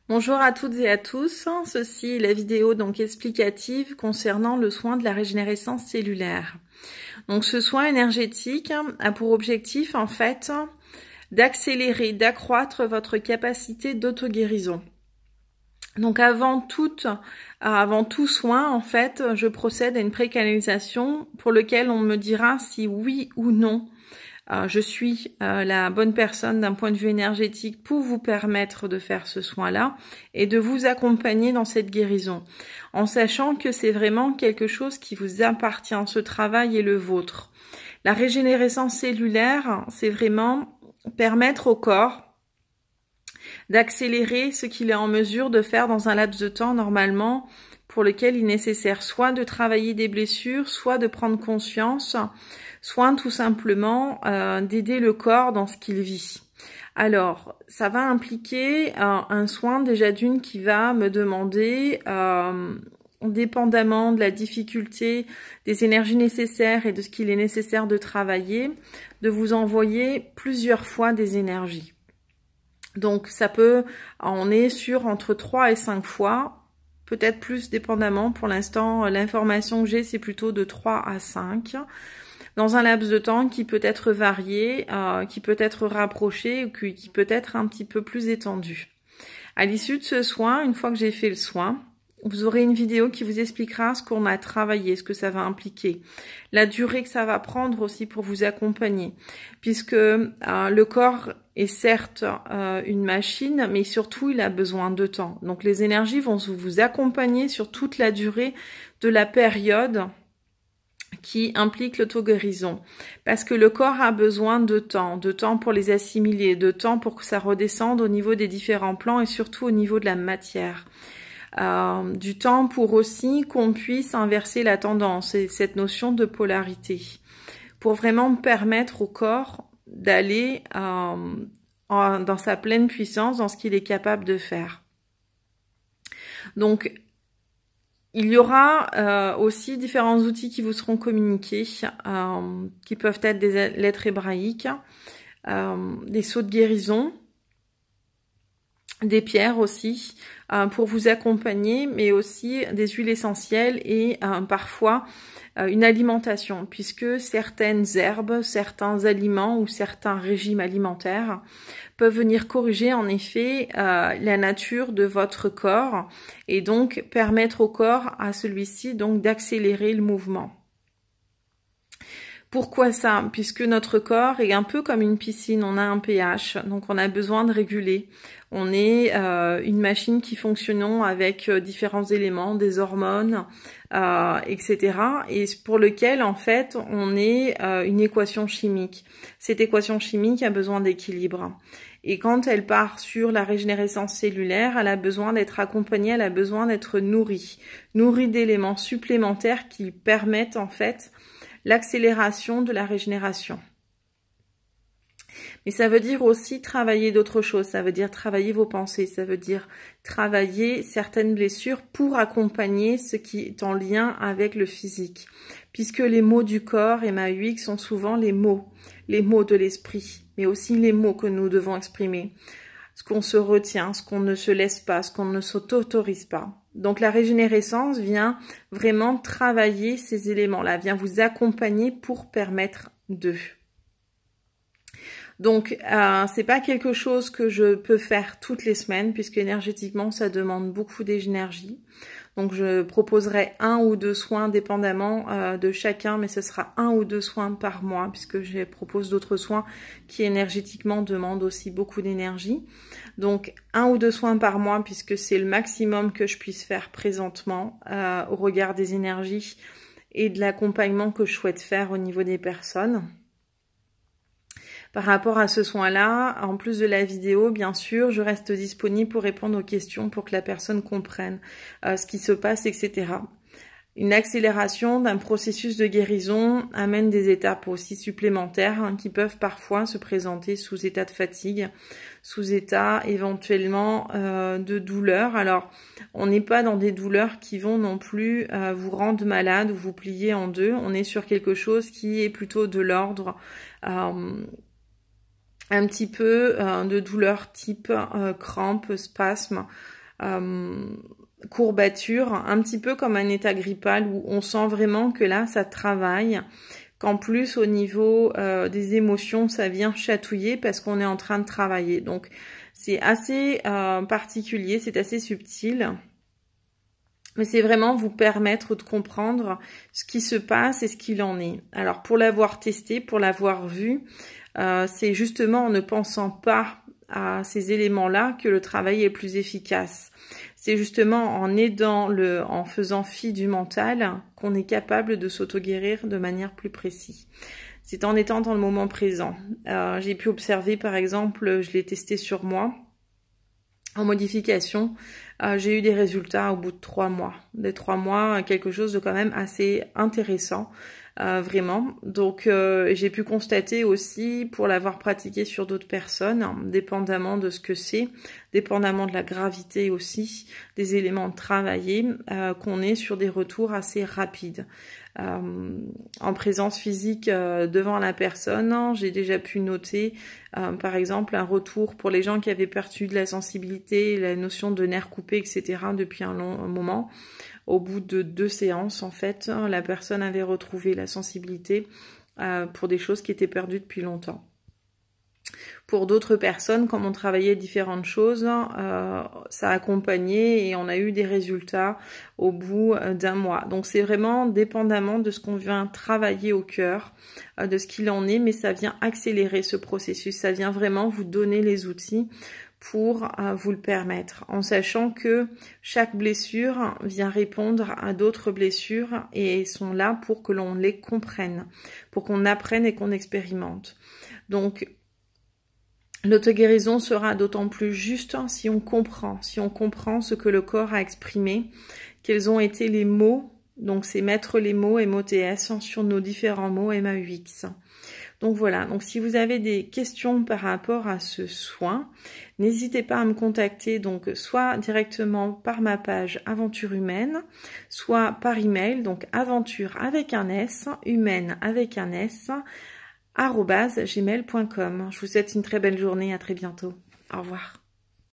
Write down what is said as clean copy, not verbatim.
Bonjour à toutes et à tous, ceci est la vidéo donc explicative concernant le soin de la régénérescence cellulaire. Donc ce soin énergétique a pour objectif en fait d'accélérer, d'accroître votre capacité d'auto-guérison. Donc avant tout soin, en fait, je procède à une précanalisation pour lequel on me dira si oui ou non je suis la bonne personne d'un point de vue énergétique pour vous permettre de faire ce soin-là et de vous accompagner dans cette guérison, en sachant que c'est vraiment quelque chose qui vous appartient, ce travail est le vôtre. La régénérescence cellulaire, c'est vraiment permettre au corps d'accélérer ce qu'il est en mesure de faire dans un laps de temps normalement pour lequel il est nécessaire soit de travailler des blessures, soit de prendre conscience, soit tout simplement d'aider le corps dans ce qu'il vit. Alors, ça va impliquer un soin déjà d'une qui va me demander, dépendamment de la difficulté, des énergies nécessaires et de ce qu'il est nécessaire de travailler, de vous envoyer plusieurs fois des énergies. Donc ça peut, on est sur entre 3 et 5 fois, peut-être plus dépendamment. Pour l'instant, l'information que j'ai, c'est plutôt de 3 à 5, dans un laps de temps qui peut être varié, qui peut être rapproché, ou qui peut être un petit peu plus étendu. À l'issue de ce soin, une fois que j'ai fait le soin, vous aurez une vidéo qui vous expliquera ce qu'on a travaillé, ce que ça va impliquer, la durée que ça va prendre aussi pour vous accompagner, puisque le corps est certes une machine, mais surtout il a besoin de temps. Donc les énergies vont vous accompagner sur toute la durée de la période qui implique l'auto-guérison, parce que le corps a besoin de temps pour les assimiler, de temps pour que ça redescende au niveau des différents plans et surtout au niveau de la matière. Du temps pour aussi qu'on puisse inverser la tendance et cette notion de polarité, pour vraiment permettre au corps d'aller dans sa pleine puissance, dans ce qu'il est capable de faire. Donc, il y aura aussi différents outils qui vous seront communiqués, qui peuvent être des lettres hébraïques, des sceaux de guérison, des pierres aussi, pour vous accompagner, mais aussi des huiles essentielles et parfois une alimentation, puisque certaines herbes, certains aliments ou certains régimes alimentaires peuvent venir corriger en effet la nature de votre corps et donc permettre au corps, à celui-ci, donc d'accélérer le mouvement. Pourquoi ça? Puisque notre corps est un peu comme une piscine, on a un pH, donc on a besoin de réguler. On est une machine qui fonctionne avec différents éléments, des hormones, etc. Et pour lequel, en fait, on est une équation chimique. Cette équation chimique a besoin d'équilibre. Et quand elle part sur la régénérescence cellulaire, elle a besoin d'être accompagnée, elle a besoin d'être nourrie d'éléments supplémentaires qui permettent, en fait, l'accélération de la régénération. Mais ça veut dire aussi travailler d'autres choses, ça veut dire travailler vos pensées, ça veut dire travailler certaines blessures pour accompagner ce qui est en lien avec le physique. Puisque les mots du corps et ma UX sont souvent les mots de l'esprit, mais aussi les mots que nous devons exprimer. Ce qu'on se retient, ce qu'on ne se laisse pas, ce qu'on ne s'autorise pas. Donc la régénérescence vient vraiment travailler ces éléments-là, vient vous accompagner pour permettre de. Donc c'est pas quelque chose que je peux faire toutes les semaines, puisque énergétiquement ça demande beaucoup d'énergie. Donc je proposerai 1 ou 2 soins dépendamment de chacun, mais ce sera 1 ou 2 soins par mois, puisque je propose d'autres soins qui énergétiquement demandent aussi beaucoup d'énergie. Donc 1 ou 2 soins par mois, puisque c'est le maximum que je puisse faire présentement au regard des énergies et de l'accompagnement que je souhaite faire au niveau des personnes. Par rapport à ce soin-là, en plus de la vidéo, bien sûr, je reste disponible pour répondre aux questions pour que la personne comprenne ce qui se passe, etc. Une accélération d'un processus de guérison amène des étapes aussi supplémentaires qui peuvent parfois se présenter sous état de fatigue, sous état éventuellement de douleur. Alors, on n'est pas dans des douleurs qui vont non plus vous rendre malade ou vous plier en deux. On est sur quelque chose qui est plutôt de l'ordre un petit peu de douleur type crampes, spasmes, courbatures, un petit peu comme un état grippal où on sent vraiment que là ça travaille, qu'en plus au niveau des émotions ça vient chatouiller parce qu'on est en train de travailler. Donc c'est assez particulier, c'est assez subtil. Mais c'est vraiment vous permettre de comprendre ce qui se passe et ce qu'il en est. Alors pour l'avoir testé, pour l'avoir vu, c'est justement en ne pensant pas à ces éléments-là que le travail est plus efficace. C'est justement en aidant en faisant fi du mental qu'on est capable de s'auto-guérir de manière plus précise. C'est en étant dans le moment présent. J'ai pu observer par exemple, je l'ai testé sur moi, en modification, j'ai eu des résultats au bout de 3 mois. Des 3 mois, quelque chose de quand même assez intéressant, vraiment. Donc j'ai pu constater aussi, pour l'avoir pratiqué sur d'autres personnes, dépendamment de ce que c'est, dépendamment de la gravité aussi, des éléments travaillés, qu'on est sur des retours assez rapides. En présence physique devant la personne, j'ai déjà pu noter par exemple un retour pour les gens qui avaient perdu de la sensibilité, la notion de nerfs coupés, etc. depuis un moment. Au bout de 2 séances, en fait, la personne avait retrouvé la sensibilité pour des choses qui étaient perdues depuis longtemps. Pour d'autres personnes, comme on travaillait différentes choses, ça a accompagné et on a eu des résultats au bout d'1 mois. Donc c'est vraiment dépendamment de ce qu'on vient travailler au cœur, de ce qu'il en est, mais ça vient accélérer ce processus, ça vient vraiment vous donner les outils pour vous le permettre, en sachant que chaque blessure vient répondre à d'autres blessures et sont là pour que l'on les comprenne, pour qu'on apprenne et qu'on expérimente. Donc l'auto-guérison sera d'autant plus juste si on comprend ce que le corps a exprimé, quels ont été les mots, donc c'est mettre les mots MOTS sur nos différents mots MAUX. Donc voilà, donc si vous avez des questions par rapport à ce soin, n'hésitez pas à me contacter, donc soit directement par ma page Aventure Humaine, soit par email, donc aventure avec un S, humaine avec un S, @gmail.com. Je vous souhaite une très belle journée, à très bientôt. Au revoir.